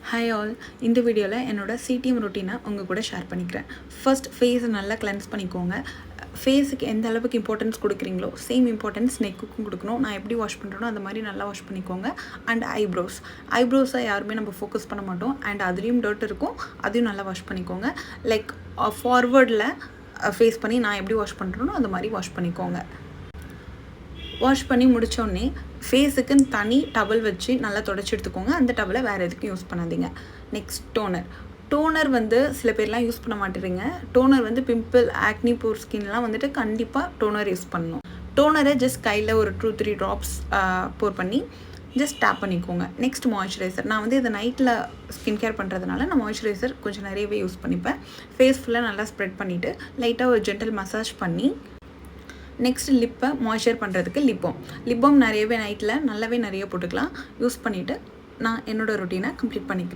Hi all, இந்த வீடியோவில் என்னோடய சிடிஎம் ரொட்டீனை உங்கள் கூட ஷேர் பண்ணிக்கிறேன். ஃபர்ஸ்ட் ஃபேஸை நல்லா கிளென்ஸ் பண்ணிக்கோங்க. ஃபேஸுக்கு எந்த அளவுக்கு இம்பார்ட்டன்ஸ் கொடுக்குறீங்களோ சேம் இம்பார்ட்டன்ஸ் நெக்குக்கும் கொடுக்கணும். நான் எப்படி வாஷ் பண்ணுறேனோ அந்த மாதிரி நல்லா வாஷ் பண்ணிக்கோங்க. அண்ட் ஐப்ரோஸை யாருமே நம்ம ஃபோக்கஸ் பண்ண மாட்டோம். அண்ட் அதுலேயும் டர்ட் இருக்கும், அதையும் நல்லா வாஷ் பண்ணிக்கோங்க. லைக் ஃபார்வர்டில் ஃபேஸ் பண்ணி நான் எப்படி வாஷ் பண்ணுறேனோ அந்த மாதிரி வாஷ் பண்ணிக்கோங்க. வாஷ் பண்ணி முடித்தோடனே ஃபேஸுக்குன்னு தனி டவல் வச்சு நல்லா தொடச்சி எடுத்துக்கோங்க. அந்த டவலை வேறு எதுக்கும் யூஸ் பண்ணாதீங்க. நெக்ஸ்ட் டோனர் வந்து சில பேர்லாம் யூஸ் பண்ண மாட்டேறீங்க. டோனர் வந்து பிம்பிள், ஆக்னி, போர் ஸ்கின்லாம் வந்துட்டு கண்டிப்பாக டோனர் யூஸ் பண்ணணும். டோனரை ஜஸ்ட் கையில் ஒரு 2-3 ட்ராப்ஸ் போர் பண்ணி ஜஸ்ட் டேப் பண்ணிக்கோங்க. Next moisturiser. நான் வந்து இதை நைட்டில் ஸ்கின் கேர் பண்ணுறதுனால நான் மாய்ஸ்சரைசர் கொஞ்சம் நிறையவே யூஸ் பண்ணிப்பேன். ஃபேஸ் ஃபுல்லாக நல்லா ஸ்ப்ரெட் பண்ணிவிட்டு லைட்டாக ஒரு ஜென்டல் மசாஜ் பண்ணி நெக்ஸ்ட் லிப்பை மாய்ஸ்சர் பண்ணுறதுக்கு லிப் பாம் நிறையவே நைட்டில் நல்லாவே நிறைய போட்டுக்கலாம். யூஸ் பண்ணிவிட்டு நான் என்னோடய ரொட்டீனை கம்ப்ளீட் பண்ணிக்கிறேன்.